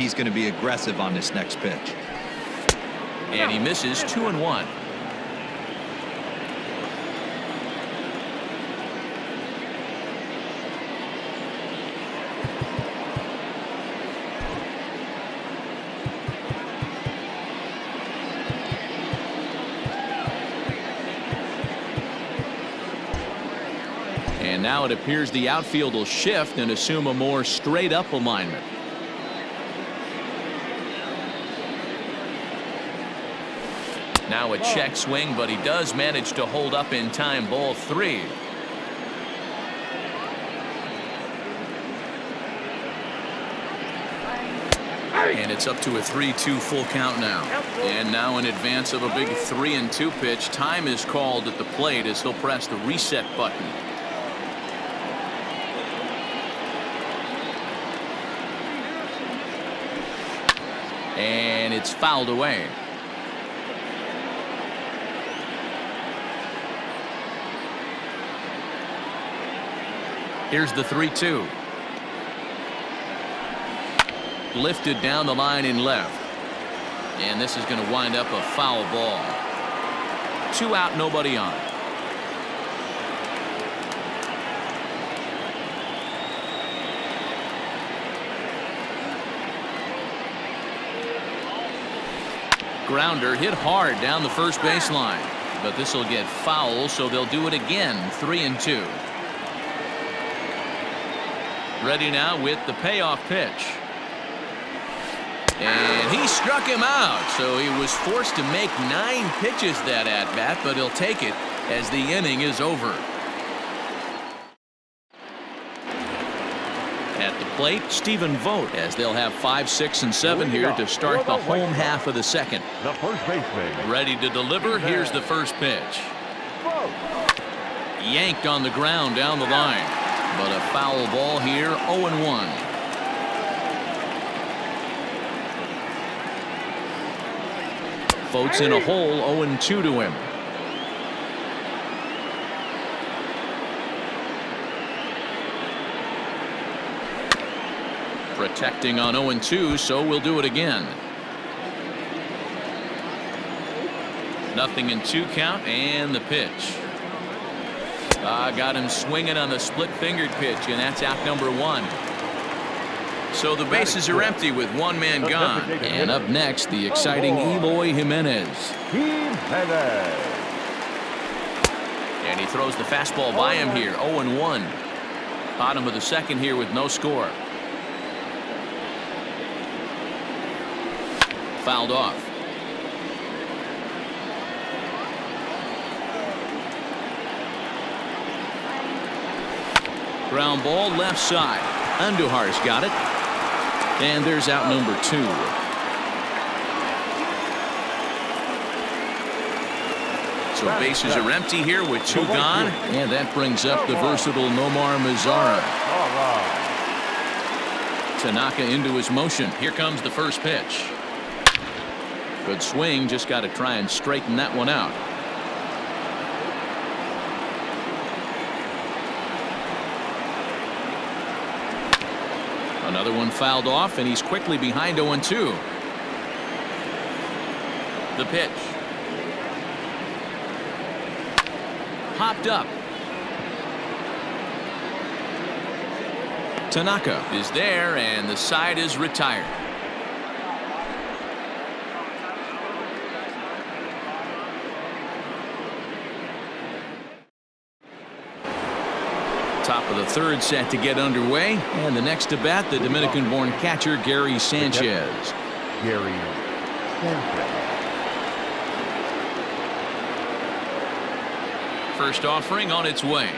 he's going to be aggressive on this next pitch. And he misses 2-1. And now it appears the outfield will shift and assume a more straight up alignment. Now a check swing, but he does manage to hold up in time. Ball 3. And it's up to a 3-2 full count now. And now in advance of a big 3-2 pitch, time is called at the plate as he'll press the reset button. And it's fouled away. Here's the 3-2. Lifted down the line in left. And this is going to wind up a foul ball. 2 out, nobody on. Grounder hit hard down the first baseline, but this will get foul, so they'll do it again. 3-2. Ready now with the payoff pitch. And he struck him out, so he was forced to make 9 pitches that at bat, but he'll take it as the inning is over. At the plate, Stephen Vogt, as they'll have 5, 6, and 7 here to start the home half of the second. The first baseman. Ready to deliver. Here's the first pitch. Yanked on the ground down the line, but a foul ball here. 0-1. Vogt's in a hole. 0-2 to him. Protecting on 0-2, so we'll do it again. 0-2 count, and the pitch. Got him swinging on the split-fingered pitch, and that's out number 1. So the bases are empty with 1 man gone. And up next, the exciting Eloy Jimenez. And he throws the fastball by him here. 0-1. Bottom of the second here with no score. Fouled off. Ground ball left side. Andujar's got it. And there's out number 2. So bases are empty here with 2 gone. And that brings up the versatile Nomar Mazara. Tanaka into his motion. Here comes the first pitch. Good swing, just got to try and straighten that one out. Another one fouled off, and he's quickly behind 0-2. The pitch. Popped up. Tanaka is there, and the side is retired. Top of the third set to get underway, and the next to bat, the Dominican-born catcher Gary Sanchez. Gary Sanchez. First offering on its way.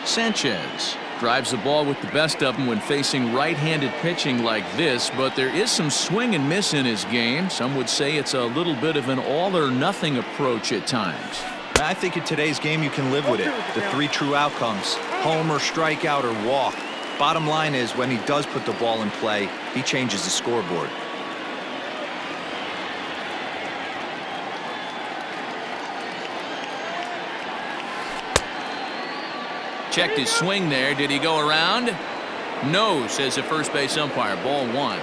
Sanchez drives the ball with the best of them when facing right-handed pitching like this, but there is some swing and miss in his game. Some would say it's a little bit of an all-or-nothing approach at times. I think in today's game you can live with it. The 3 true outcomes: homer, strikeout, or walk. Bottom line is, when he does put the ball in play, he changes the scoreboard. Checked his swing there. Did he go around? No, says the first base umpire. Ball 1.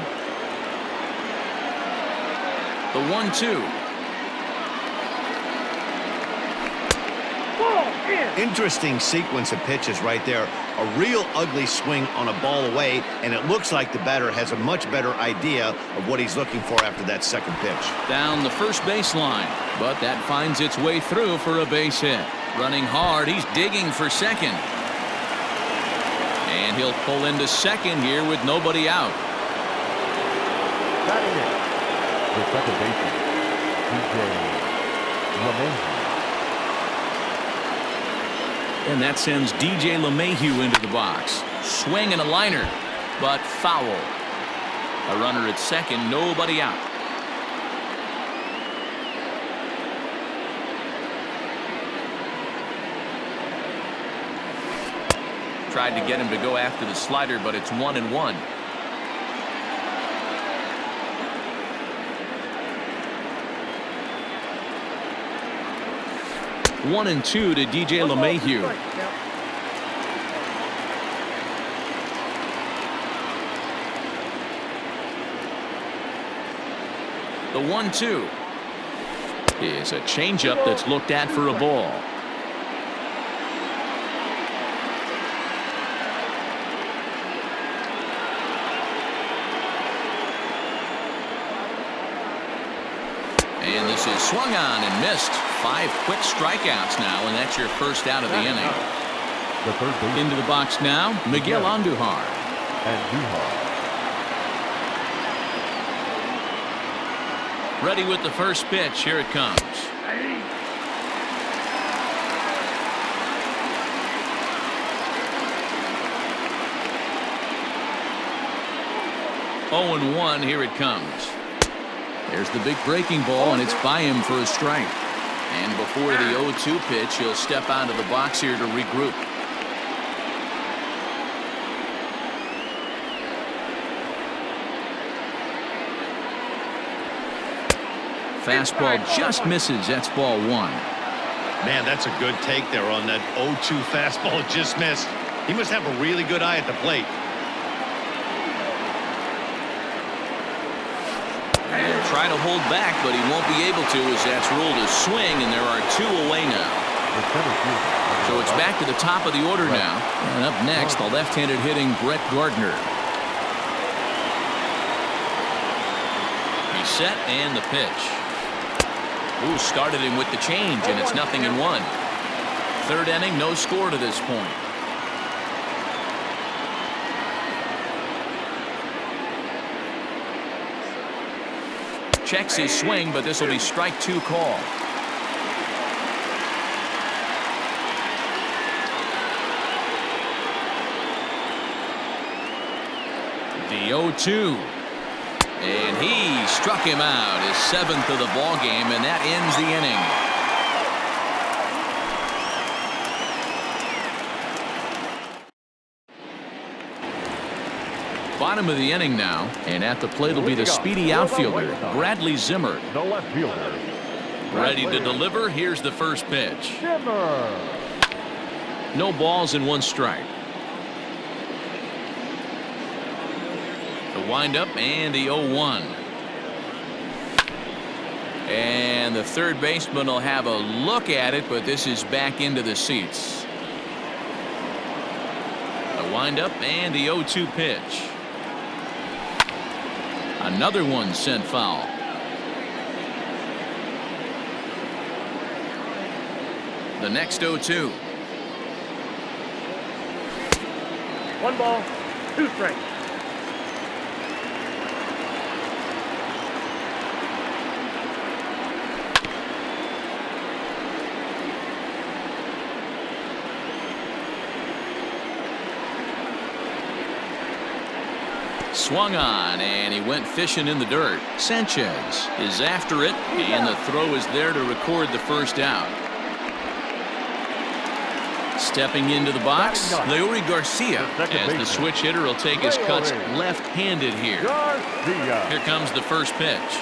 The 1-2. Interesting sequence of pitches right there. A real ugly swing on a ball away, and it looks like the batter has a much better idea of what he's looking for after that second pitch. Down the first baseline, but that finds its way through for a base hit. Running hard, he's digging for second. And he'll pull into second here with nobody out. Batting it. The second baseman, gm1. And that sends DJ LeMahieu into the box. Swing and a liner, but foul. A runner at second, nobody out. Tried to get him to go after the slider, but it's 1-1. One and 2 to DJ LeMahieu. The 1-2 is a changeup that's looked at for a ball. And this is swung on and missed. 5 quick strikeouts now, and that's your first out of the inning. The third baseman. Into the box now, Miguel Andujar. Ready with the first pitch. Here it comes. Oh, and 1. Here it comes. There's the big breaking ball, and it's by him for a strike. And before the 0-2 pitch, he'll step out of the box here to regroup. Fastball just misses. That's ball 1. Man, that's a good take there on that 0-2 fastball just missed. He must have a really good eye at the plate. And try to hold back, but he won't be able to as that's ruled a swing, and there are 2 away now. So it's back to the top of the order now. And up next, the left-handed hitting Brett Gardner. He's set and the pitch. Ooh, started him with the change, and it's 0-1. Third inning, no score to this point. Checks his swing, but this will be strike 2 call. The 0-2. And he struck him out, his 7th of the ball game, and that ends the inning. Bottom of the inning now, and at the plate will be the speedy outfielder, Bradley Zimmer. The left fielder. Ready to deliver. Here's the first pitch. Zimmer. No balls and 1 strike. The windup and the 0-1. And the third baseman will have a look at it, but this is back into the seats. The windup and the 0-2 pitch. Another one sent foul. The next 0-2. 1 ball, 2 strikes. Swung on, and he went fishing in the dirt. Sanchez is after it, and the throw is there to record the first out. Stepping into the box, Leury Garcia, as the switch hitter will take his cuts left-handed here. Here comes the first pitch.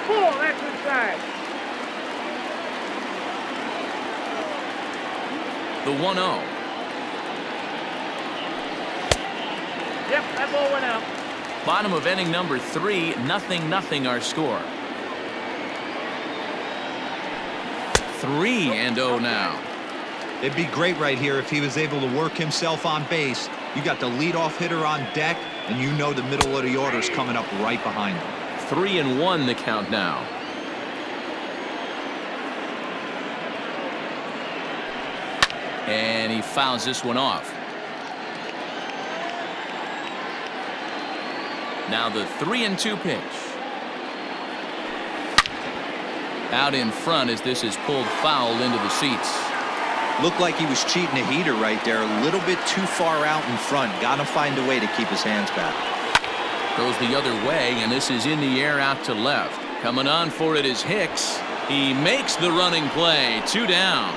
Ball, that's inside. The 1-0. That ball went out. Bottom of inning number 3, 0-0 our score. 3-0 now. It'd be great right here if he was able to work himself on base. You got the leadoff hitter on deck, and you know the middle of the order is coming up right behind him. 3-1 the count now. And he fouls this one off. Now the 3-2 pitch. Out in front as this is pulled foul into the seats. Looked like he was cheating a heater right there. A little bit too far out in front. Got to find a way to keep his hands back. Goes the other way, and this is in the air out to left. Coming on for it is Hicks. He makes the running play. 2 down.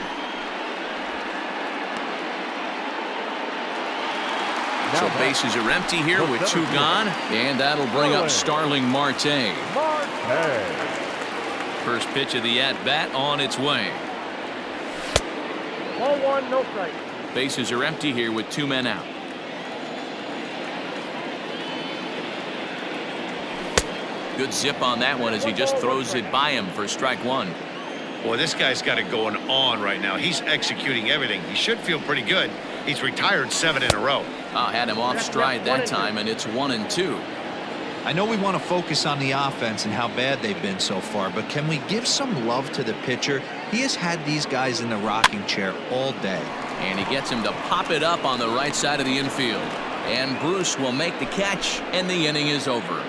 So bases are empty here with 2 gone, and that'll bring up Starling Marte. First pitch of the at-bat on its way. Ball 1, no strike. Bases are empty here with 2 men out. Good zip on that one as he just throws it by him for strike 1. Boy, this guy's got it going on right now. He's executing everything. He should feel pretty good. He's retired 7 in a row. Had him off stride that time, and it's 1-2. I know we want to focus on the offense and how bad they've been so far, but can we give some love to the pitcher? He has had these guys in the rocking chair all day. And he gets him to pop it up on the right side of the infield. And Bruce will make the catch, and the inning is over.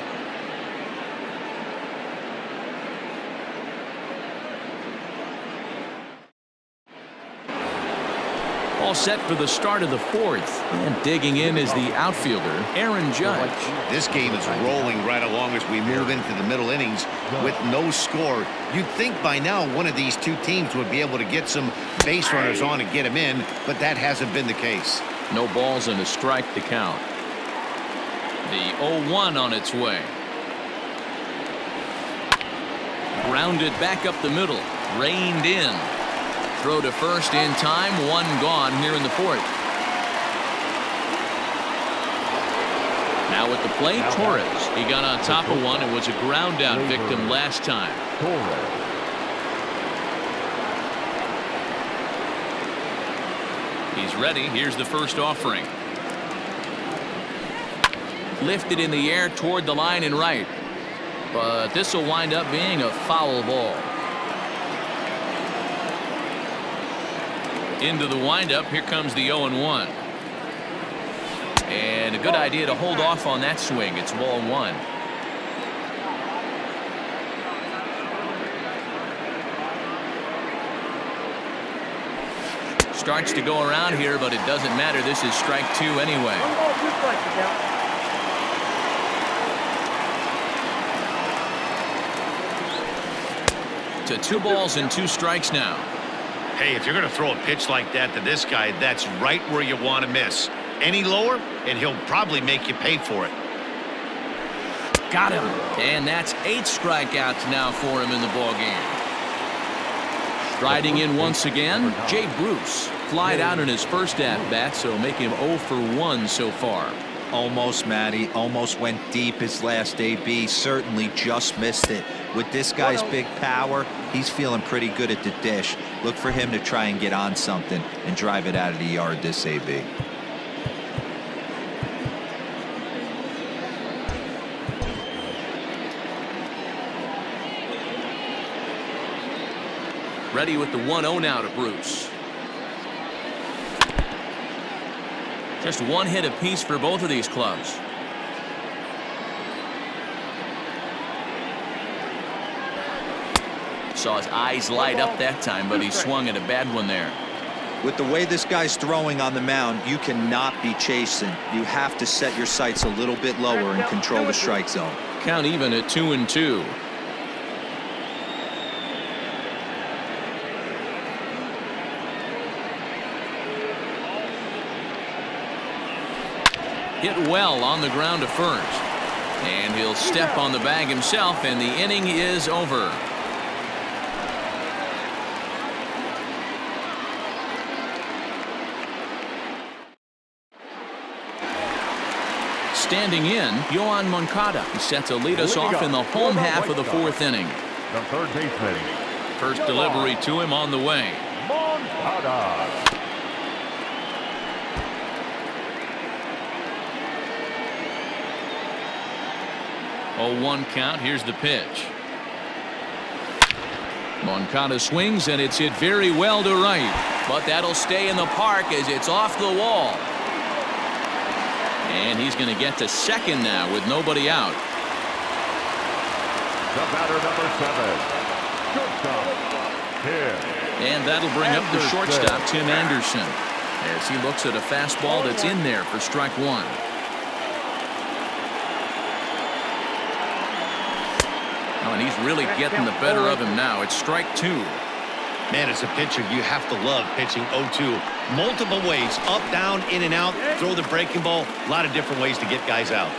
All set for the start of the 4th. And digging in is the outfielder, Aaron Judge. This game is rolling right along as we move into the middle innings with no score. You'd think by now one of these 2 teams would be able to get some base runners on and get them in, but that hasn't been the case. No balls and a strike to count. The 0-1 on its way. Grounded back up the middle. Reined in. Throw to first in time. 1 gone here in the 4th. Now at the plate, Torres. He got on top of one and was a ground out victim last time. He's ready. Here's the first offering. Lifted in the air toward the line and right. But this will wind up being a foul ball. Into the windup. Here comes the 0-1. And a good idea to hold off on that swing. It's ball 1. Starts to go around here, but it doesn't matter. This is strike 2 anyway. 1 ball, 2 strikes to count. To 2 balls and 2 strikes now. Hey, if you're going to throw a pitch like that to this guy, that's right where you want to miss. Any lower, and he'll probably make you pay for it. Got him. And that's 8 strikeouts now for him in the ballgame. Striding in once again, Jay Bruce. Flied out in his first at-bat, so make him 0 for 1 so far. Almost, Matty. Almost went deep his last AB. Certainly just missed it. With this guy's big power, he's feeling pretty good at the dish. Look for him to try and get on something and drive it out of the yard this AB. Ready with the 1-0 now to Bruce. Just 1 hit apiece for both of these clubs. Saw his eyes light up that time, but he swung at a bad one there. With the way this guy's throwing on the mound, you cannot be chasing. You have to set your sights a little bit lower and control the strike zone. Count even at 2-2. Hit well on the ground to first. And he'll step on the bag himself, and the inning is over. standing in, Yoan Moncada. He's set to lead us off in the home half of the fourth inning. The third baseman. First delivery to him on the way. Moncada. 0-1 count. Here's the pitch. Moncada swings, and it's hit very well to right. But that'll stay in the park as it's off the wall. And he's going to get to second now with nobody out. The batter, number 7. Shortstop, Tim. And that'll bring up the shortstop, Tim Anderson, as he looks at a fastball that's in there for strike one. Oh, and he's really getting the better of him now. It's strike two. Man, as a pitcher, you have to love pitching 0-2. Multiple ways, up, down, in and out, throw the breaking ball. A lot of different ways to get guys out.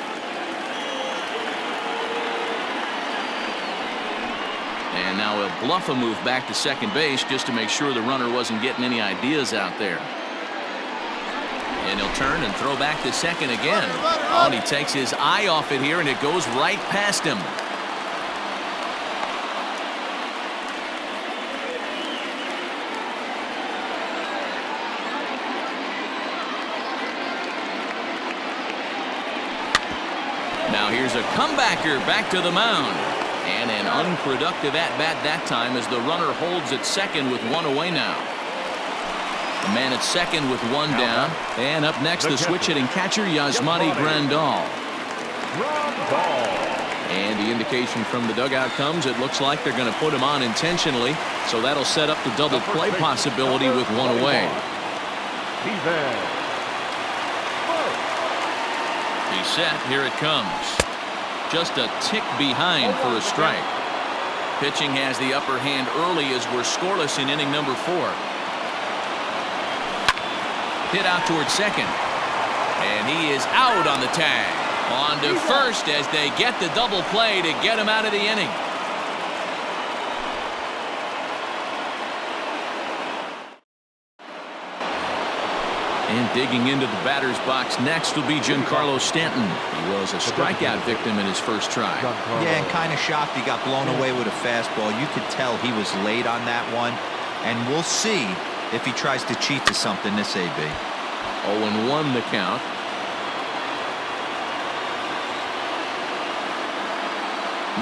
And now he'll bluff a move back to second base just to make sure the runner wasn't getting any ideas out there. And he'll turn and throw back to second again. Oh, and he takes his eye off it here, and it goes right past him. Now here's a comebacker back to the mound. And an unproductive at-bat that time as the runner holds at second with one away now. The man at second with one down. And up next, the switch-hitting catcher, Yasmani Grandal. And the indication from the dugout comes, it looks like they're going to put him on intentionally. So that'll set up the double play possibility with one away. He's set. Here it comes. Just a tick behind for a strike. Pitching has the upper hand early as we're scoreless in inning number 4. Hit out towards second. And he is out on the tag. On to first as they get the double play to get him out of the inning. And digging into the batter's box next will be Giancarlo Stanton. He was a strikeout victim in his first try. Yeah, and kind of shocked he got blown away with a fastball. You could tell he was late on that one. And we'll see if he tries to cheat to something this AB. 0-1 the count.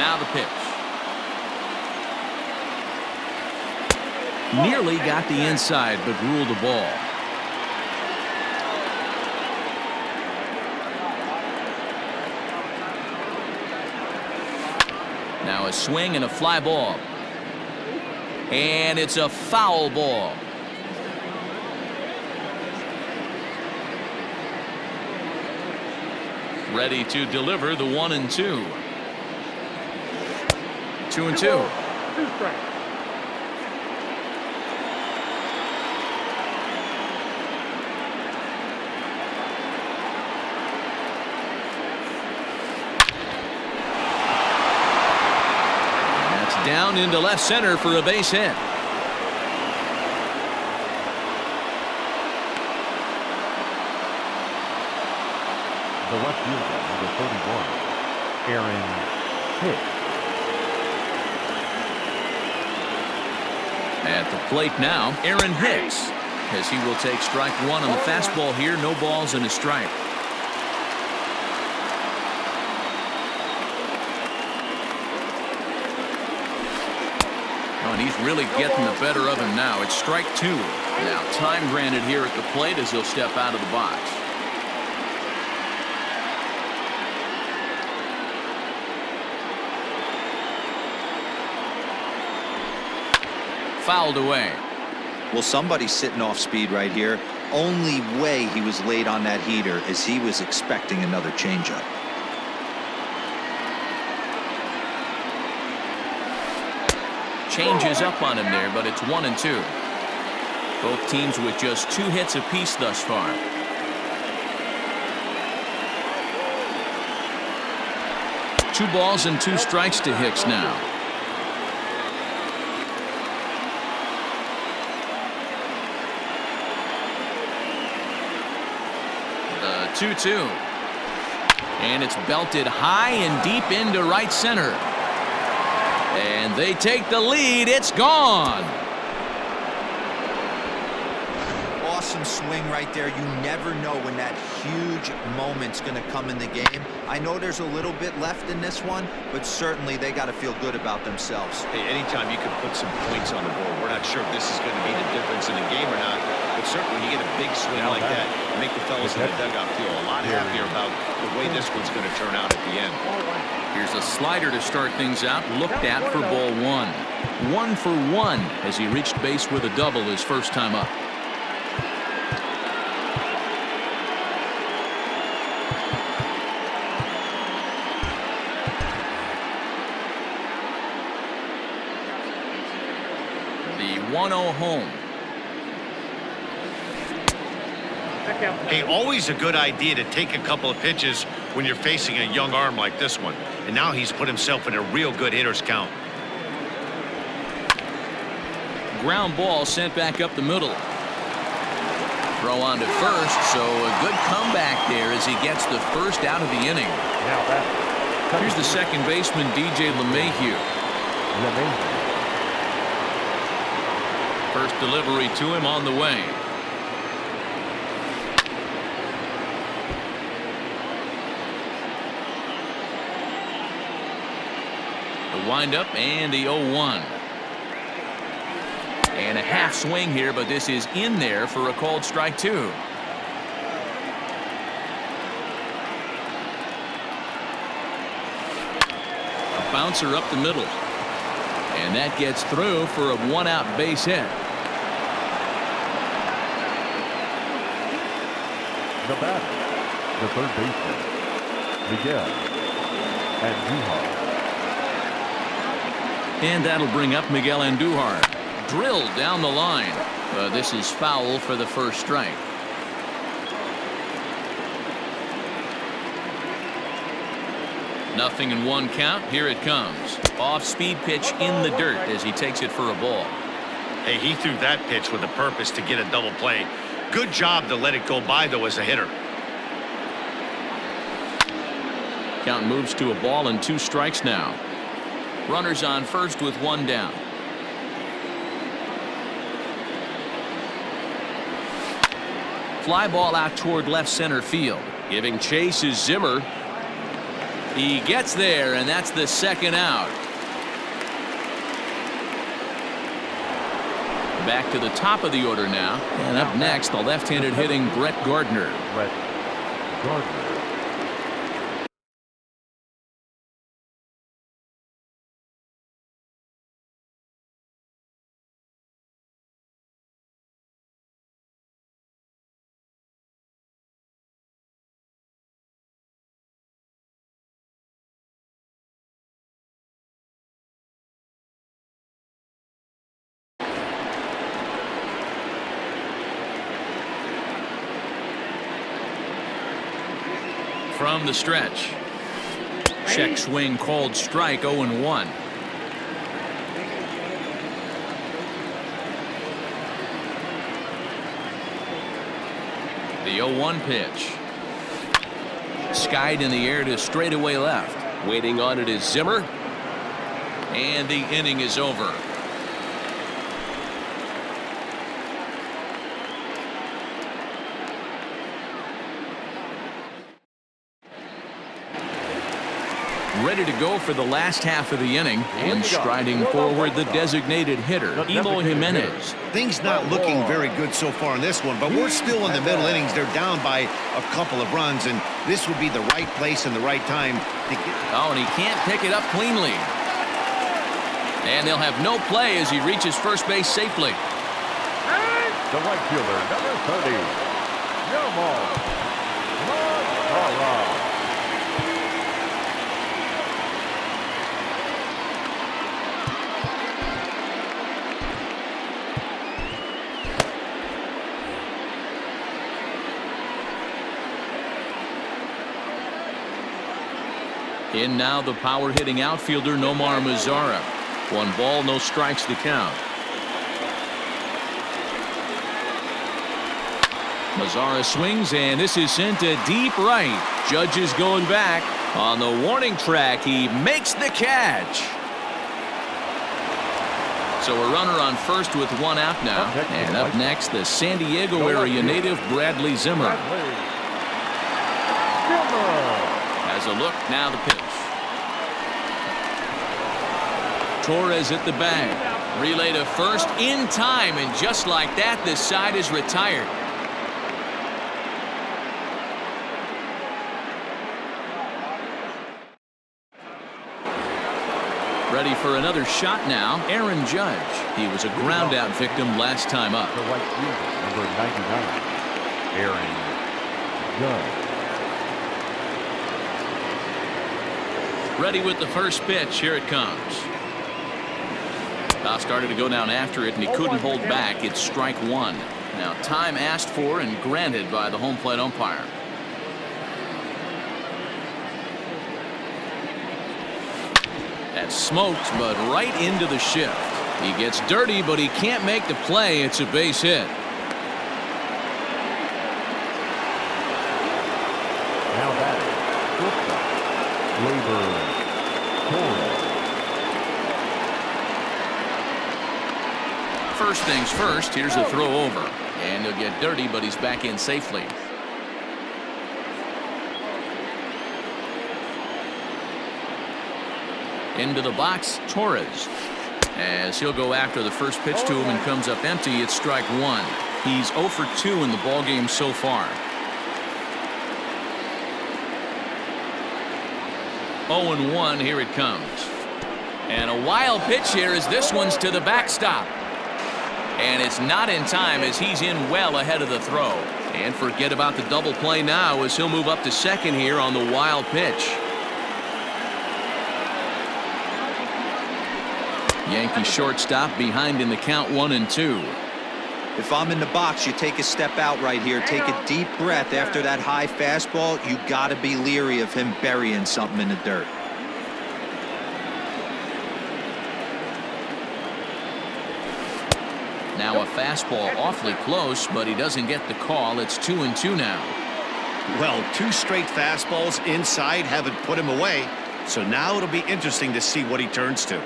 Now the pitch. Nearly got the inside, but ruled the ball. Now a swing and a fly ball. And it's a foul ball. Ready to deliver the 1-2. 2-2. 2 strikes. Down into left center for a base hit. The left fielder, number 31, Aaron Hicks. At the plate now, Aaron Hicks, as he will take strike one on the fastball here. No balls and a strike. And he's really getting the better of him now. It's strike two. Now time granted here at the plate as he'll step out of the box. Fouled away. Well, somebody's sitting off speed right here. Only way he was late on that heater is he was expecting another changeup. Changes up on him there, but it's 1-2. Both teams with just 2 hits apiece thus far. Two balls and 2 strikes to Hicks now. The 2-2. And it's belted high and deep into right center. And they take the lead. It's gone. Awesome swing right there. You never know when that huge moment's going to come in the game. I know there's a little bit left in this one, but certainly they got to feel good about themselves. Hey, anytime you can put some points on the board, we're not sure if this is going to be the difference in the game or not, but certainly when you get a big swing like that, make the fellas in the dugout feel a lot happier about the way this one's going to turn out at the end. Here's a slider to start things out, looked at for ball one. 1 for 1 as he reached base with a double his first time up. The 1-0 home. Hey, always a good idea to take a couple of pitches when you're facing a young arm like this one. And now he's put himself in a real good hitter's count. Ground ball sent back up the middle. Throw on to first, so a good comeback there as he gets the first out of the inning. Here's the second baseman, DJ LeMahieu. First delivery to him on the way. The windup and the 0-1. And a half swing here, but this is in there for a called strike two. A bouncer up the middle. And that gets through for a one-out base hit. The batter, the third baseman, Miguel Andujar. And that'll bring up Miguel Andujar. Drilled down the line. This is foul for the first strike. Nothing in one count. Here it comes. Off-speed pitch in the dirt as he takes it for a ball. Hey, he threw that pitch with a purpose to get a double play. Good job to let it go by, though, as a hitter. Count moves to a ball and 2 strikes now. Runners on first with 1 down. Fly ball out toward left center field. Giving chase is Zimmer. He gets there, and that's the second out. Back to the top of the order now. And up next, the left-handed hitting Brett Gardner. Brett Gardner. From the stretch. Check swing called strike, 0-1. The 0-1 pitch. Skied in the air to straightaway left. Waiting on it is Zimmer. And the inning is over. Ready to go for the last half of the inning, and striding forward the designated hitter, Eloy Jimenez. Things not looking very good so far in this one, but we're still in the middle innings. They're down by a couple of runs, and this would be the right place and the right time to get. Oh, and he can't pick it up cleanly. And they'll have no play as he reaches first base safely. The right fielder, number 30, Yamal. In now the power hitting outfielder Nomar Mazara. 1 ball, no strikes to count. Mazzara swings, and this is sent to deep right. Judge is going back. On the warning track, he makes the catch. So a runner on first with one out now. And up next, the San Diego area native Bradley Zimmer. Has a look, now the pitch. Torres at the bag. Relay to first in time, and just like that, this side is retired. Ready for another shot now, Aaron Judge. He was a ground-out victim last time up. The right fielder, number 99, Aaron Judge. Ready with the first pitch. Here it comes. Started to go down after it, and he couldn't hold back. It's strike one. Now, time asked for and granted by the home plate umpire. That's smoked, but right into the shift. He gets dirty, but he can't make the play. It's a base hit. Now batting, Torres. First things first, here's a throw over. And he'll get dirty, but he's back in safely. Into the box, Torres. As he'll go after the first pitch to him and comes up empty, it's strike one. He's 0 for 2 in the ballgame so far. 0-1, here it comes. And a wild pitch here as this one's to the backstop. And it's not in time as he's in well ahead of the throw. And forget about the double play now as he'll move up to second here on the wild pitch. Yankee shortstop behind in the count 1-2. If I'm in the box, you take a step out right here. Take a deep breath after that high fastball. You got to be leery of him burying something in the dirt. Now a fastball awfully close, but he doesn't get the call. It's 2-2 now. Well, 2 straight fastballs inside haven't put him away. So now it'll be interesting to see what he turns to.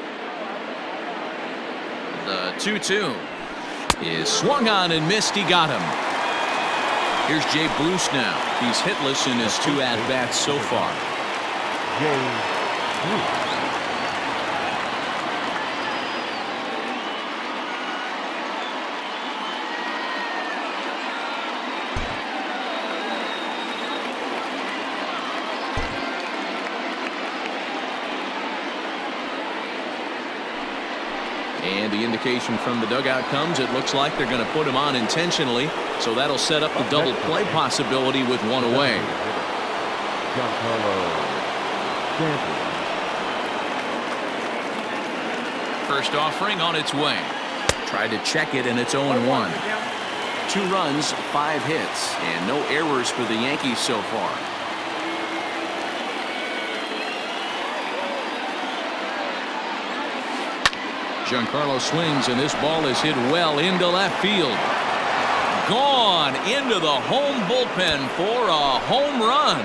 The 2-2 is swung on and missed. He got him. Here's Jay Bruce now. He's hitless in his 2 at-bats so far. Jay Bruce. And the indication from the dugout comes. It looks like they're going to put him on intentionally. So that'll set up the double play possibility with one away. First offering on its way. Tried to check it, and it's 0-1. 2 runs, 5 hits, and no errors for the Yankees so far. Giancarlo swings, and this ball is hit well into left field. Gone into the home bullpen for a home run.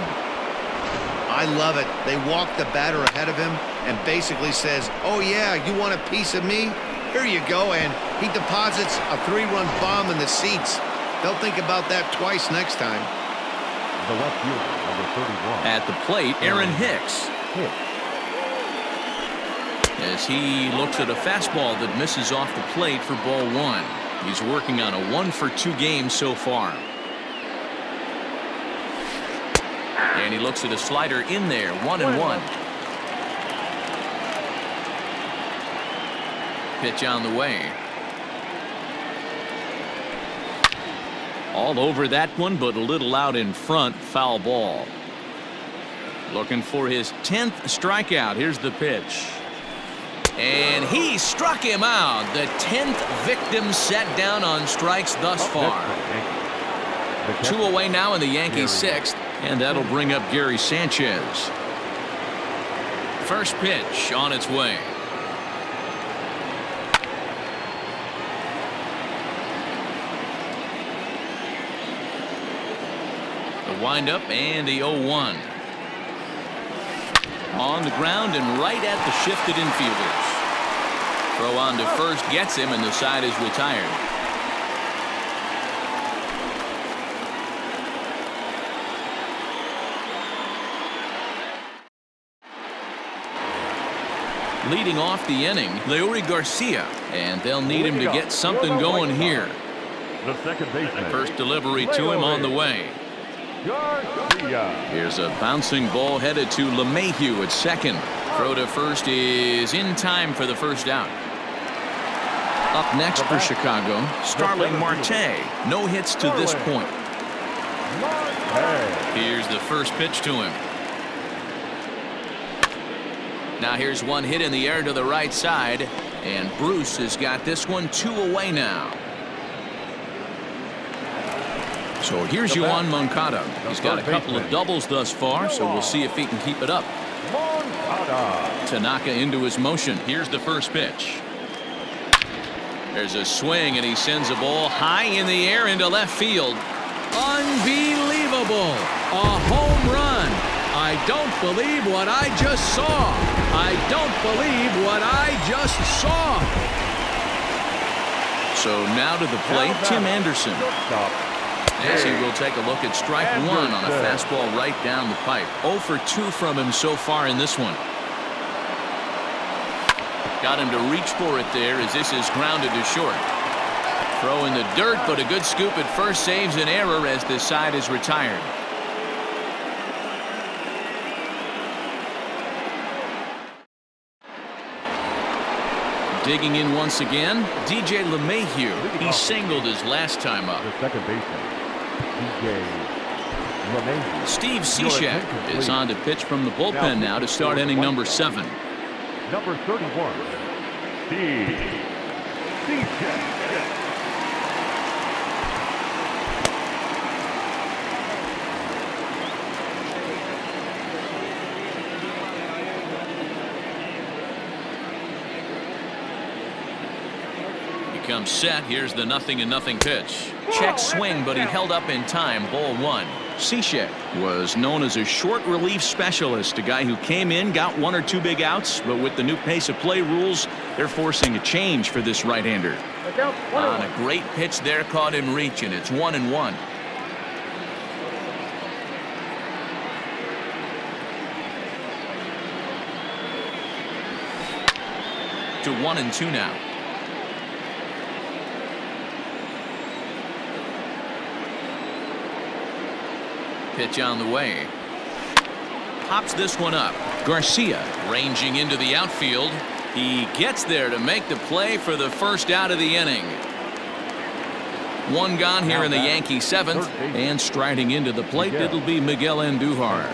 I love it. They walk the batter ahead of him and basically says, oh yeah, you want a piece of me? Here you go. And he deposits a 3-run bomb in the seats. They'll think about that twice next time. The left fielder, number 31. At the plate, Aaron Hicks. As he looks at a fastball that misses off the plate for ball 1. He's working on a 1 for 2 game so far. And he looks at a slider in there, 1-1. Pitch on the way. All over that one, but a little out in front. Foul ball. Looking for his 10th strikeout. Here's the pitch. And he struck him out. The 10th victim set down on strikes thus far. 2 away now in the Yankees' 6th. And that'll bring up Gary Sanchez. First pitch on its way. The windup and the 0-1. On the ground and right at the shifted infielders. Throw on to first gets him, and the side is retired. Leading off the inning, Leury Garcia, and they'll need him to get something going here. The second baseman. First delivery to him on the way. Garcia. Here's a bouncing ball headed to LeMahieu at second. Throw to first is in time for the first out. Up next for Chicago, Starling Marte. No hits to this point. Here's the first pitch to him. Now here's one hit in the air to the right side, and Bruce has got this one 2 away now. So here's Yoán Moncada. He's got a couple of doubles thus far, so we'll see if he can keep it up. Tanaka into his motion. Here's the first pitch. There's a swing, and he sends a ball high in the air into left field. Unbelievable! A home run! I don't believe what I just saw. I don't believe what I just saw. So now to the plate, Tim Anderson. As he will take a look at strike one on a fastball right down the pipe. 0 for 2 from him so far in this one. Got him to reach for it there as this is grounded to short. Throw in the dirt, but a good scoop at first saves an error as this side is retired. Digging in once again, DJ LeMahieu. He singled his last time up. The second baseman, DJ LeMahieu. Steve Cishek is on to pitch from the bullpen now to start inning number 7. Number 31, Steve Cishek. Comes set. Here's the 0-0 pitch. Check swing, but he held up in time. Ball 1. Cishek was known as a short relief specialist, a guy who came in, got 1 or 2 big outs, but with the new pace of play rules, they're forcing a change for this right-hander. On a great pitch there, caught him reaching. It's 1-1. To 1-2 now. Pitch on the way. Pops this one up. Garcia ranging into the outfield. He gets there to make the play for the first out of the inning. 1 gone here in the Yankee 7th, and striding into the plate, it'll be Miguel Andujar.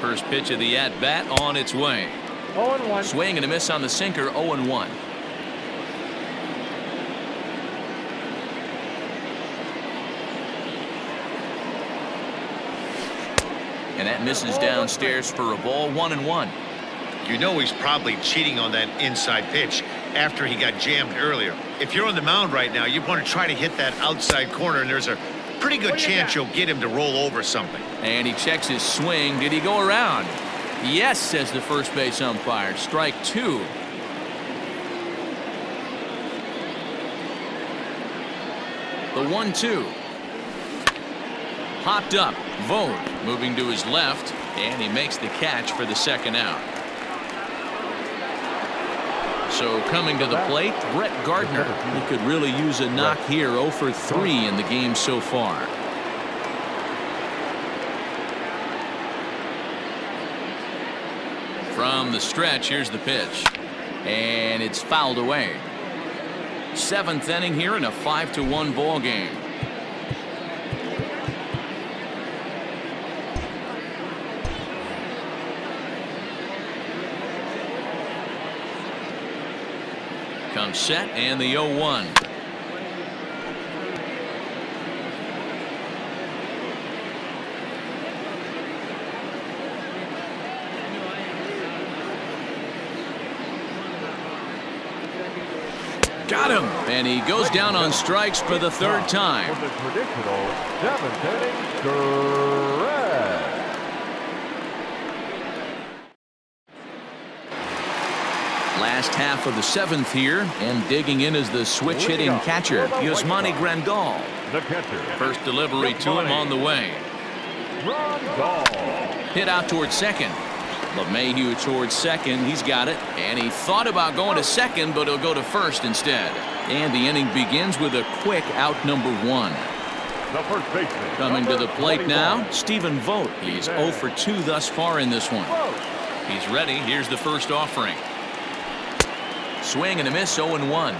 First pitch of the at-bat on its way. 0-1. Swing and a miss on the sinker. 0-1. And that misses downstairs for a ball. 1-1. You know he's probably cheating on that inside pitch after he got jammed earlier. If you're on the mound right now, you want to try to hit that outside corner, and there's a pretty good chance you'll get him to roll over something. And he checks his swing. Did he go around? Yes, says the first base umpire. Strike 2. The 1-2. Hopped up. Vogt moving to his left, and he makes the catch for the second out. So coming to the plate, Brett Gardner. He could really use a knock here. 0 for 3 in the game so far. From the stretch, here's the pitch. And it's fouled away. 7th inning here in a 5-1 ball game. Comes set, and the 0-1. got him, and he goes down on strikes for the third time. For the traditional seventh inning stretch. Last half of the seventh here, and digging in is the switch hitting catcher, Yasmani Grandal. The catcher. First delivery to him on the way. Hit out towards second. LeMahieu towards second. He's got it. And he thought about going to second, but he'll go to first instead. And the inning begins with a quick out number one. The first baseman. Coming to the plate now, Stephen Vogt. He's 0 for 2 thus far in this one. He's ready. Here's the first offering. Swing and a miss, 0-1.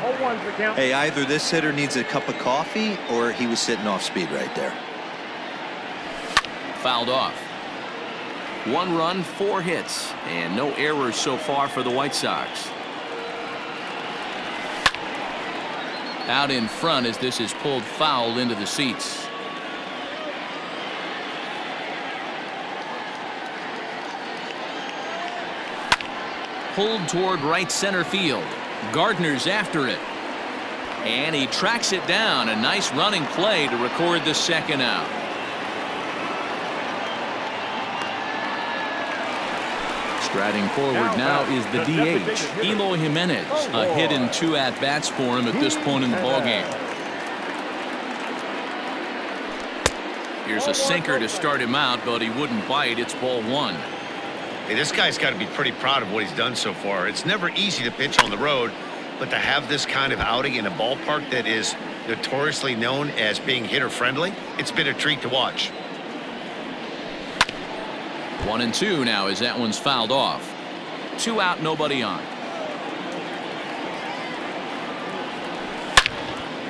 Hey, either this hitter needs a cup of coffee or he was sitting off speed right there. Fouled off. 1 run, 4 hits, and no errors so far for the White Sox. Out in front as this is pulled foul into the seats. Pulled toward right center field. Gardner's after it. And he tracks it down. A nice running play to record the second out. Striding forward now is the DH, Eloy Jimenez. A hit and 2 at-bats for him at this point in the ballgame. Here's a sinker to start him out, but he wouldn't bite. It's ball 1. Hey, this guy's got to be pretty proud of what he's done so far. It's never easy to pitch on the road, but to have this kind of outing in a ballpark that is notoriously known as being hitter-friendly, it's been a treat to watch. 1-2 now as that one's fouled off. 2 out, nobody on.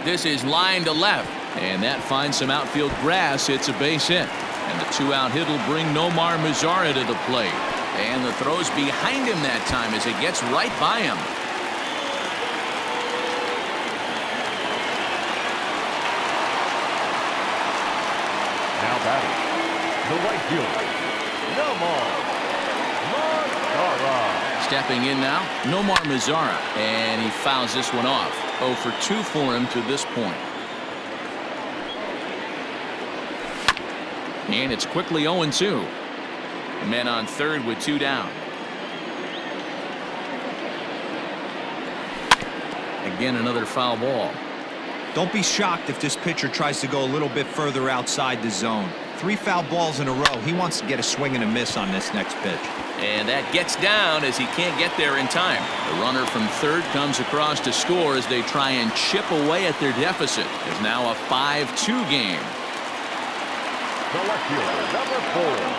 This is line to left, and that finds some outfield grass. It's a base hit, and the 2-out hit will bring Nomar Mazara to the plate. And the throw's behind him that time as it gets right by him. Now batting. The right fielder. Nomar Mazara. Stepping in now, Nomar Mazara, and he fouls this one off. 0 for 2 for him to this point. And it's quickly 0-2. Men on third with 2 down. Again, another foul ball. Don't be shocked if this pitcher tries to go a little bit further outside the zone. 3 foul balls in a row. He wants to get a swing and a miss on this next pitch. And that gets down as he can't get there in time. The runner from third comes across to score as they try and chip away at their deficit. It's now a 5-2 game. The left fielder, number 4.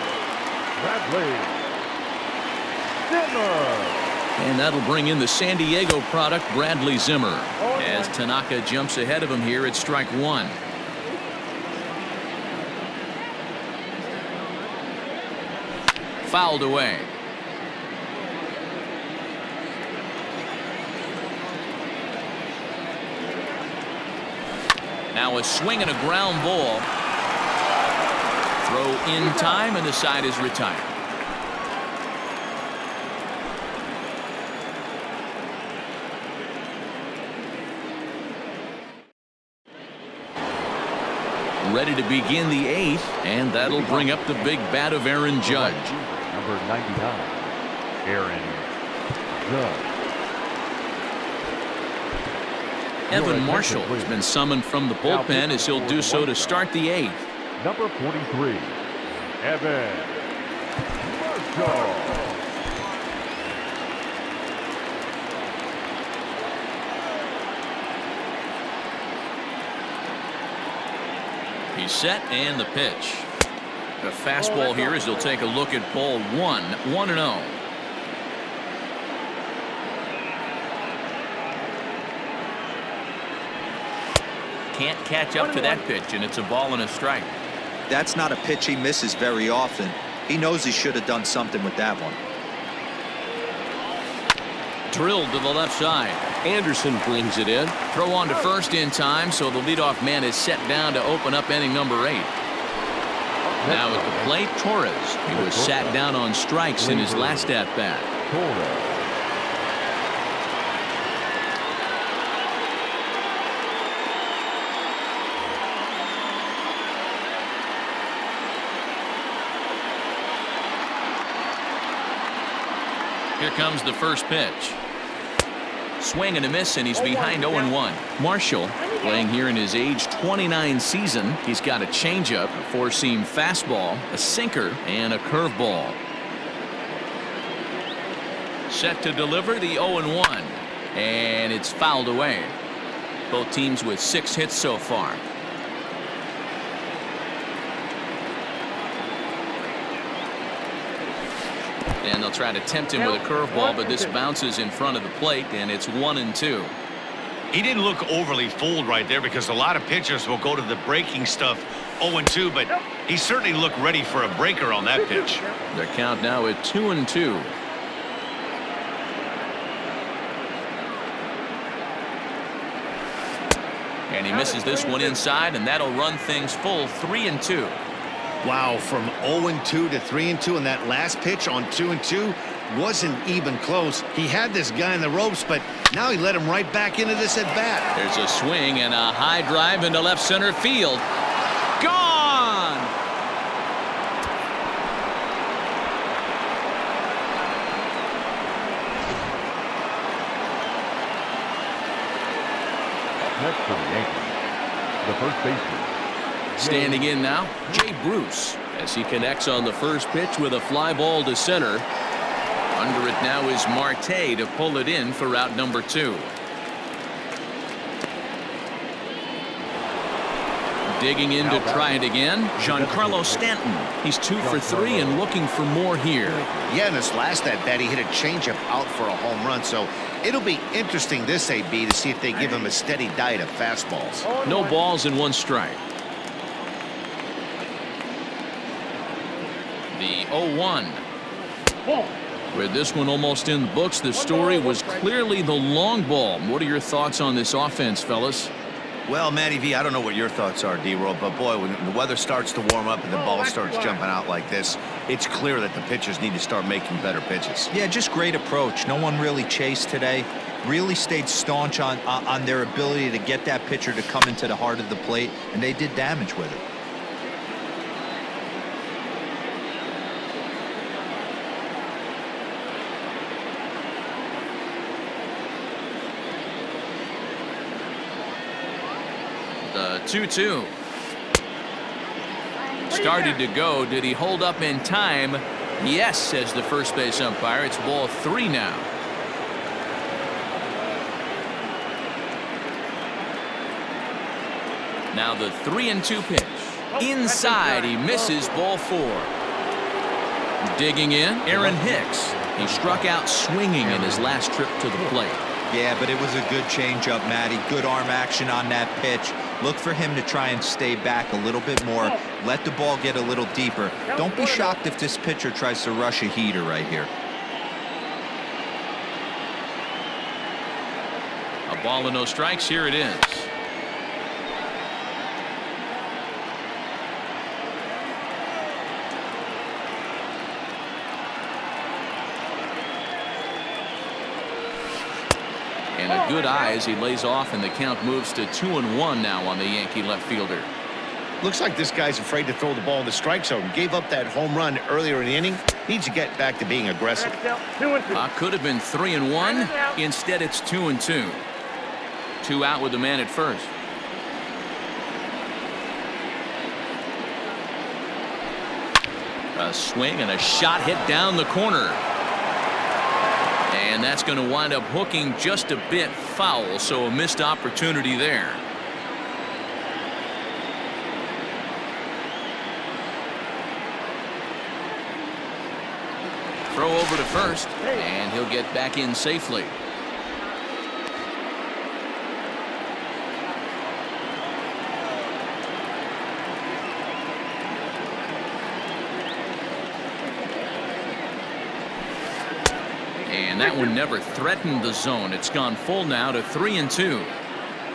Bradley Zimmer. And that'll bring in the San Diego product, Bradley Zimmer. As Tanaka jumps ahead of him here at strike 1. Fouled away. Now a swing and a ground ball. Throw in time, and the side is retired. Ready to begin the 8th, and that'll bring up the big bat of Aaron Judge. Number 99, Aaron Judge. Evan Marshall has been summoned from the bullpen as he'll do so to start the 8th. Number 43, Evan Marshall. He's set, and the pitch. The fastball here as he'll take a look at ball 1, 1-0. Can't catch up to that pitch, and it's a ball and a strike. That's not a pitch he misses very often. He knows he should have done something with that one. Drilled to the left side. Anderson brings it in. Throw on to first in time, so the leadoff man is set down to open up inning number 8. Now at the plate, Torres. He was sat down on strikes in his last at-bat. Here comes the first pitch. Swing and a miss, and he's behind 0-1. Marshall playing here in his age 29 season. He's got a changeup, a four-seam fastball, a sinker, and a curveball. Set to deliver the 0-1, and it's fouled away. Both teams with 6 hits so far. And they'll try to tempt him with a curveball, but this bounces in front of the plate, and it's 1-2. He didn't look overly fooled right there because a lot of pitchers will go to the breaking stuff 0-2, but he certainly looked ready for a breaker on that pitch. Their count now at 2-2. And he misses this one inside, and that'll run things full 3-2. Wow, from 0-2 to 3-2, and that last pitch on 2-2 wasn't even close. He had this guy in the ropes, but now he let him right back into this at bat. There's a swing and a high drive into left center field. Gone! Next for the Yankees, the first baseman. Standing in now, Jay Bruce, as he connects on the first pitch with a fly ball to center. Under it now is Marte to pull it in for out number 2. Digging in to try it again, Giancarlo Stanton. He's 2 for 3 and looking for more here. Yeah, in this last at bat, he hit a changeup out for a home run, so it'll be interesting this AB to see if they give him a steady diet of fastballs. No balls and 1 strike. The 0-1. With this one almost in the books, the story was clearly the long ball. What are your thoughts on this offense, fellas? Well, Matty V, I don't know what your thoughts are, D-Roll, but boy, when the weather starts to warm up and the ball starts jumping out like this, it's clear that the pitchers need to start making better pitches. Yeah, just great approach. No one really chased today. Really stayed staunch on their ability to get that pitcher to come into the heart of the plate, and they did damage with it. The 2-2. Started to go. Did he hold up in time? Yes, says the first base umpire. It's ball 3 now. Now the 3-2 pitch. Inside, he misses ball 4. Digging in, Aaron Hicks. He struck out swinging in his last trip to the plate. Yeah, but it was a good changeup, Matty. Good arm action on that pitch. Look for him to try and stay back a little bit more. Let the ball get a little deeper. Don't be shocked if this pitcher tries to rush a heater right here. A ball and no strikes. Here it is. And a good eye as he lays off, and the count moves to 2-1 now on the Yankee left fielder. Looks like this guy's afraid to throw the ball in the strike zone. Gave up that home run earlier in the inning. Needs to get back to being aggressive. Could have been 3-1. Instead, it's 2-2. 2 out with the man at first. A swing and a shot hit down the corner. And that's going to wind up hooking just a bit foul, so a missed opportunity there. Throw over to first, and he'll get back in safely. And that one never threatened the zone. It's gone full now to 3-2.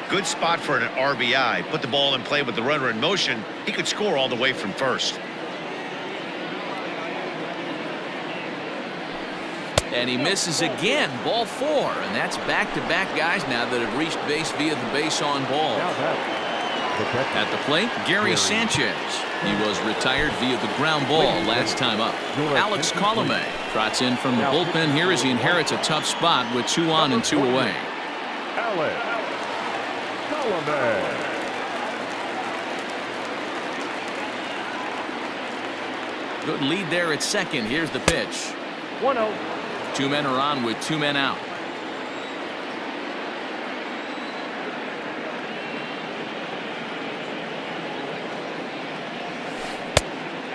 Good spot for an RBI. Put the ball in play with the runner in motion. He could score all the way from first. And he misses again. Ball 4. And that's back-to-back guys now that have reached base via the base on ball. At the plate, Gary Sanchez. He was retired via the ground ball last time up. Alex Colomé trots in from the bullpen here as he inherits a tough spot with 2 on and 2 away. Alex Colomé. Good lead there at second. Here's the pitch. 1-0. 2 men are on with 2 men out.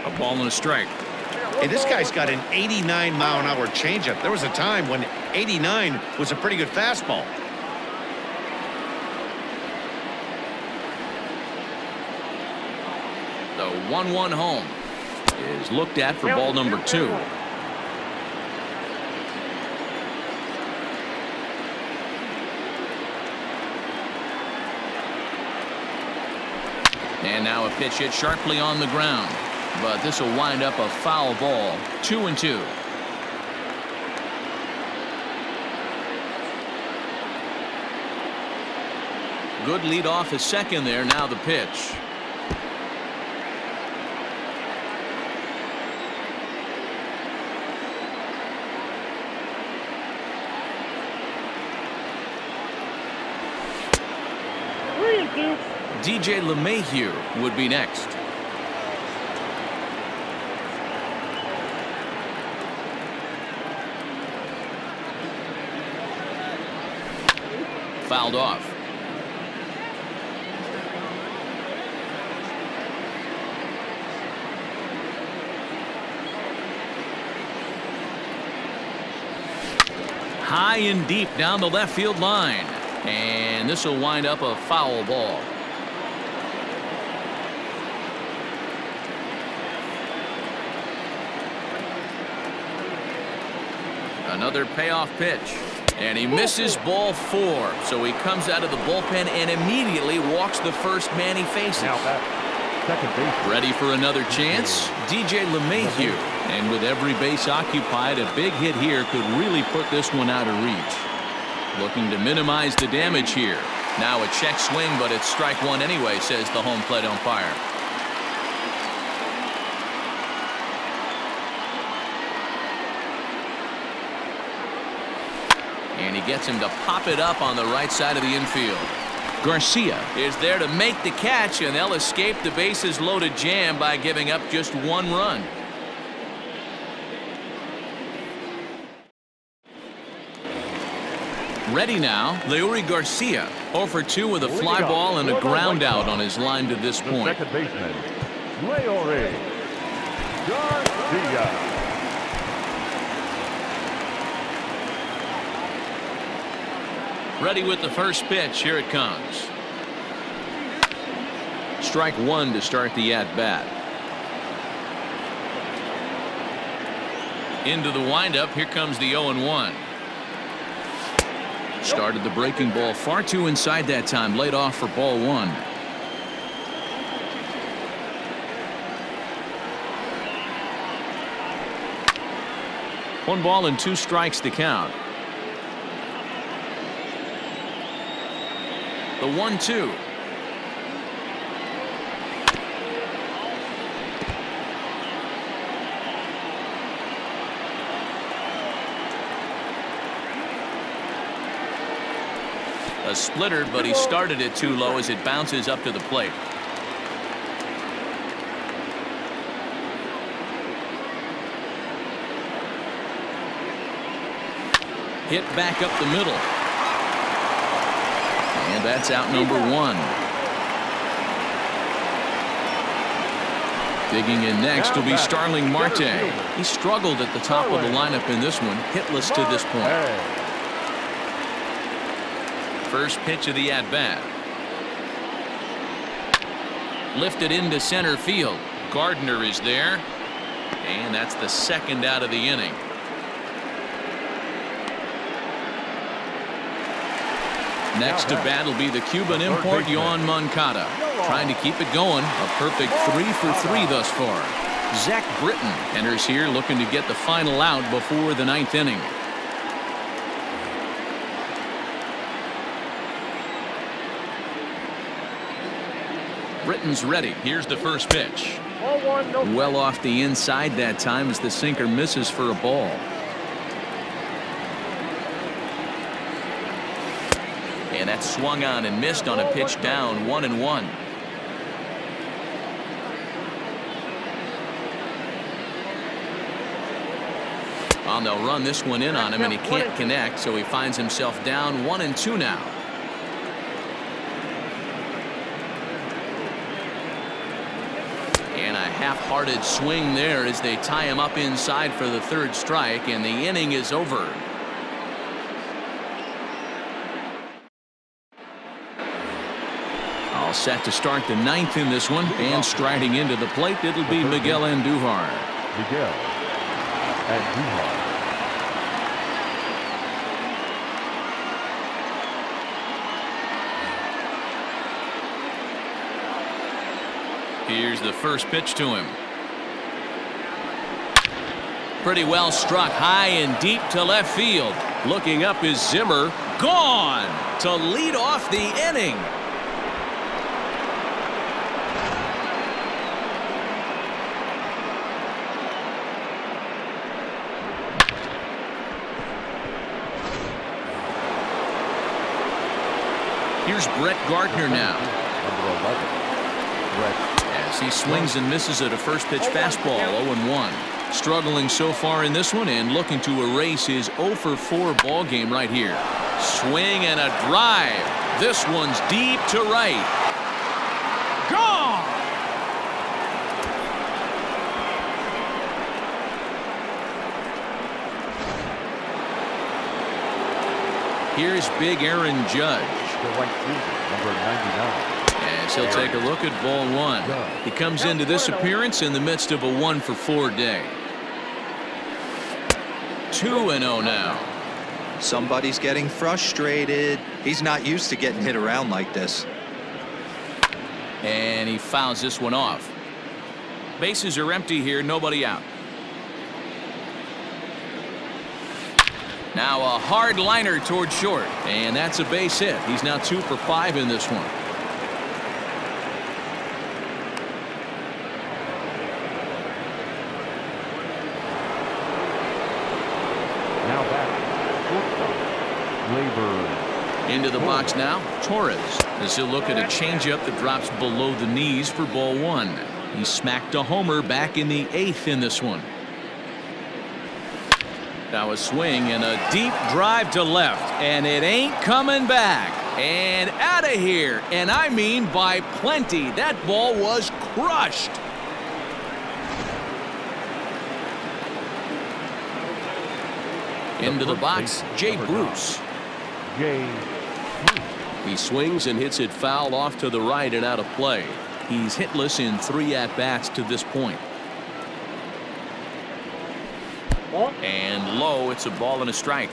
A ball and a strike. Hey, this guy's got an 89-mile-an-hour changeup. There was a time when 89 was a pretty good fastball. The 1-1 home is looked at for ball number 2. And now a pitch hit sharply on the ground. But this will wind up a foul ball. 2-2. Good lead off his second there. Now the pitch. DJ LeMahieu would be next. Fouled off. High and deep down the left field line. And this will wind up a foul ball. Another payoff pitch. And he misses ball 4. So he comes out of the bullpen and immediately walks the first man he faces. Now back, second base. Ready for another chance? DJ LeMahieu. And with every base occupied, a big hit here could really put this one out of reach. Looking to minimize the damage here. Now a check swing, but it's strike 1 anyway, says the home plate umpire. And he gets him to pop it up on the right side of the infield. Garcia is there to make the catch, and they'll escape the bases loaded jam by giving up just 1 run. Ready now, Leury Garcia, 0 for 2 with a fly ball and a ground out on his line to this point. Second baseman, Leury Garcia. Ready with the first pitch. Here it comes. Strike 1 to start the at-bat. Into the windup. Here comes the 0-1. Started the breaking ball far too inside that time. Laid off for ball 1. One ball and 2 strikes to count. The 1-2. A splitter, but he started it too low as it bounces up to the plate. Hit back up the middle. And that's out number 1. Digging in next will be Starling Marte. He struggled at the top of the lineup in this one, hitless to this point. First pitch of the at-bat. Lifted into center field. Gardner is there. And that's the second out of the inning. Next to bat will be the Cuban import Yoan Moncada. Trying to keep it going. A perfect 3 for 3 thus far. Zach Britton enters here looking to get the final out before the 9th inning. Britton's ready. Here's the first pitch. 0-1, no strike. Well off the inside that time as the sinker misses for a ball. And that swung on and missed on a pitch down 1-1. Well, they'll run this one in on him, and he can't connect, so he finds himself down 1-2 now. And a half-hearted swing there as they tie him up inside for the third strike, and the inning is over. All set to start the ninth in this one, and striding into the plate, it'll be Miguel Andujar. Miguel Andujar. Here's the first pitch to him. Pretty well struck high and deep to left field. Looking up is Zimmer. Gone to lead off the inning. Here's Brett Gardner now. Number 11. Brett. As he swings and misses at a first pitch fastball, 0-1. Struggling so far in this one and looking to erase his 0-for-4 ball game right here. Swing and a drive. This one's deep to right. Gone! Here's big Aaron Judge. The right fielder, number 99. As he'll take a look at ball one. He comes into this appearance in the midst of a 1-for-4 day. 2-0 now. Somebody's getting frustrated. He's not used to getting hit around like this. And he fouls this one off. Bases are empty here, nobody out. Now a hard liner toward short, and that's a base hit. He's now 2 for 5 in this one. Now back. Shortstop. Labor. Into the box now, Torres, as he'll look at a changeup that drops below the knees for ball one. He smacked a homer back in the 8th in this one. Now a swing and a deep drive to left, and it ain't coming back. And out of here, and I mean by plenty. That ball was crushed. Into the box, Jay Bruce. Jay. He swings and hits it foul off to the right and out of play. He's hitless in 3 at-bats to this point. And low, it's a ball and a strike.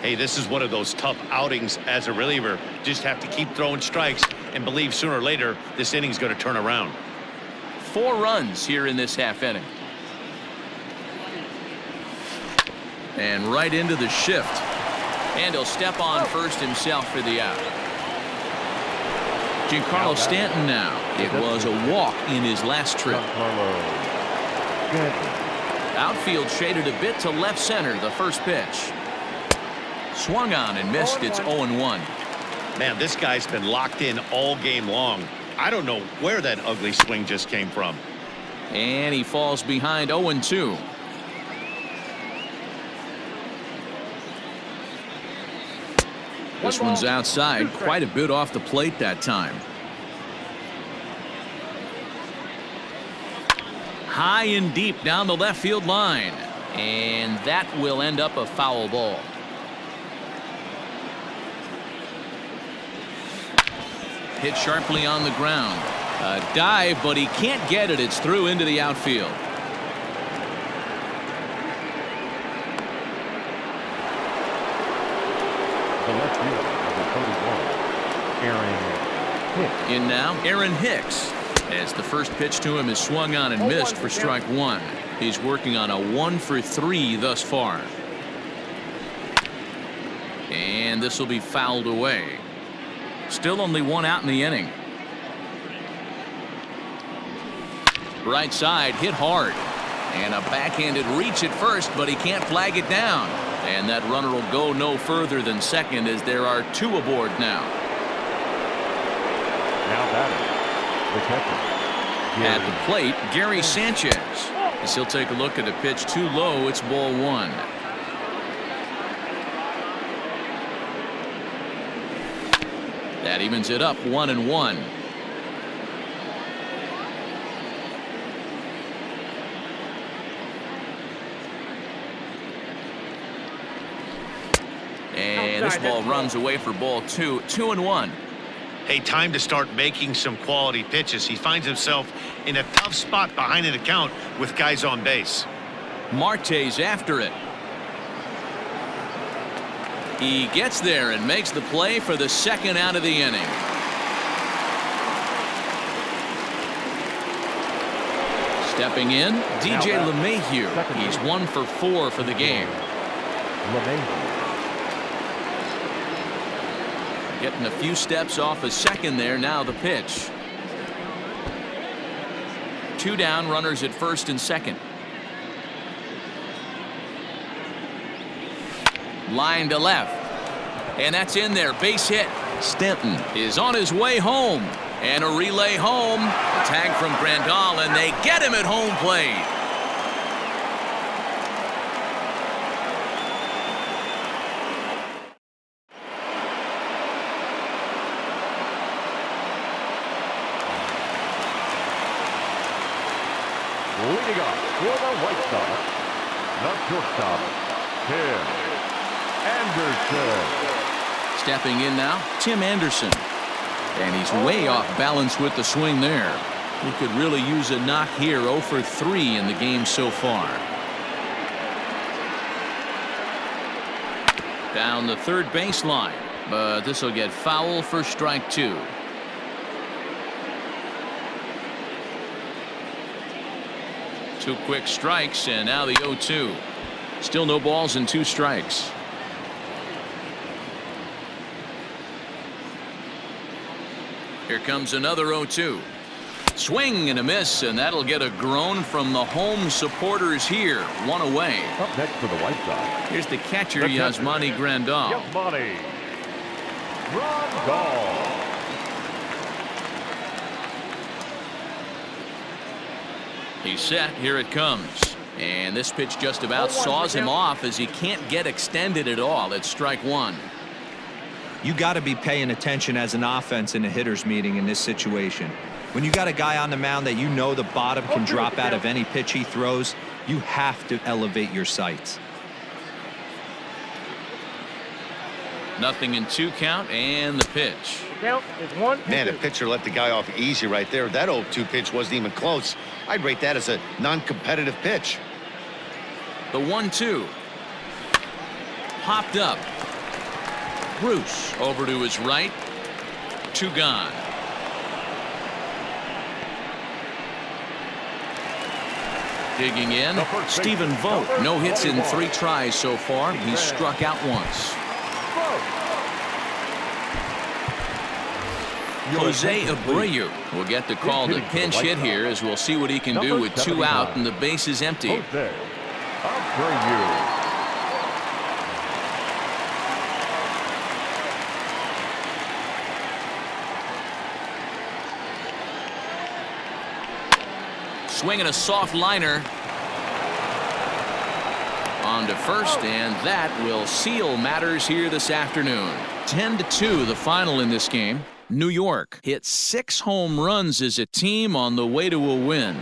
Hey, this is one of those tough outings as a reliever. Just have to keep throwing strikes and believe sooner or later this inning's going to turn around. 4 runs here in this half inning. And right into the shift. And he'll step on first himself for the out. Giancarlo Stanton now. It was a walk in his last trip. Giancarlo Stanton. Outfield shaded a bit to left center, the first pitch. Swung on and missed. It's 0-1. Man, this guy's been locked in all game long. I don't know where that ugly swing just came from. And he falls behind 0-2. This one's outside, quite a bit off the plate that time. High and deep down the left field line. And that will end up a foul ball. Hit sharply on the ground. A dive, but he can't get it. It's through into the outfield. The left fielder, number 31. Aaron Hicks. In now, Aaron Hicks. As the first pitch to him is swung on and missed for strike one. He's working on a 1-for-3 thus far. And this will be fouled away. Still only 1 out in the inning. Right side hit hard. And a backhanded reach at first, but he can't flag it down. And that runner will go no further than second as there are 2 aboard now. Now batting, the catcher. At the plate, Gary Sanchez. As he'll take a look at a pitch too low, it's ball 1. That evens it up 1-1. And this ball runs away for ball 2. 2-1. Hey, time to start making some quality pitches. He finds himself in a tough spot behind an account with guys on base. Marte's after it. He gets there and makes the play for the 2nd out of the inning. Stepping in, DJ LeMahieu. He's 1 for 4 for the game. Getting a few steps off a second there. Now the pitch. 2 down, runners at first and second. Line to left. And that's in there. Base hit. Stanton is on his way home. And a relay home. A tag from Grandal, and they get him at home plate. Leading up for the White Sox, the shortstop, Tim Anderson. Stepping in now, Tim Anderson. And he's way off balance with the swing there. He could really use a knock here. 0 for 3 in the game so far. Down the third baseline, but this will get foul for strike 2. Two quick strikes, and now the 0-2. Still no balls and 2 strikes. Here comes another 0-2. Swing and a miss, and that'll get a groan from the home supporters here. 1 away. Up next for the White Sox. Here's the catcher, Yasmani Grandal. Yasmani Grandal. He's set. Here it comes. And this pitch just about saws him off as he can't get extended at all. It's strike 1. You got to be paying attention as an offense in a hitter's meeting in this situation. When you got a guy on the mound that you know the bottom can drop out of any pitch he throws, you have to elevate your sights. 0-2 count, and the pitch. Count is 1. Man, a pitcher let the guy off easy right there. That 0-2 pitch wasn't even close. I'd rate that as a non-competitive pitch. The 1-2. Popped up. Bruce over to his right. 2 gone. Digging in, Stephen Vogt. No hits in 3 tries so far. He's struck out once. Jose Abreu will get the call to pinch hit here, as we'll see what he can do with 2 out and the base is empty. Jose Abreu. Swinging a soft liner on to first, and that will seal matters here this afternoon. 10-2 the final in this game. New York hit 6 home runs as a team on the way to a win.